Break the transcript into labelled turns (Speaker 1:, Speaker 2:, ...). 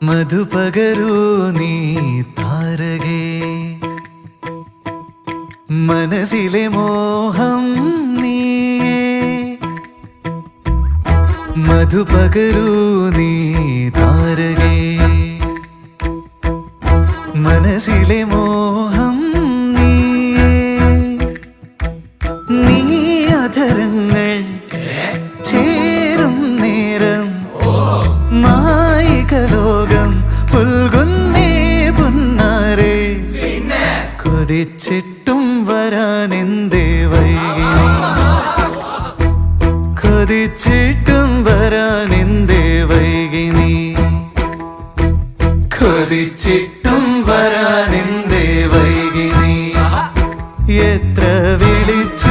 Speaker 1: മധുപകരൂ നീ താരകേ, മനസ്സിലെ മോഹം നീയേ. മധുപകരൂ നീ താരകേ, മനസ്സിലെ മോഹം നീയേ. നീ അധരങ്ങൾ ചേരും നേരം മായികലോകം പുൽകുന്നേ പുന്നാരേ. കൊതിച്ചിട്ടും വരാനെന്തേ വൈകി, കൊതിച്ചിട്ടും വരാനെന്തേ വൈകി നീ, കൊതിച്ചിട്ടും വരാനെന്തേ വൈകി നീ. എത്ര വിളിച്ചു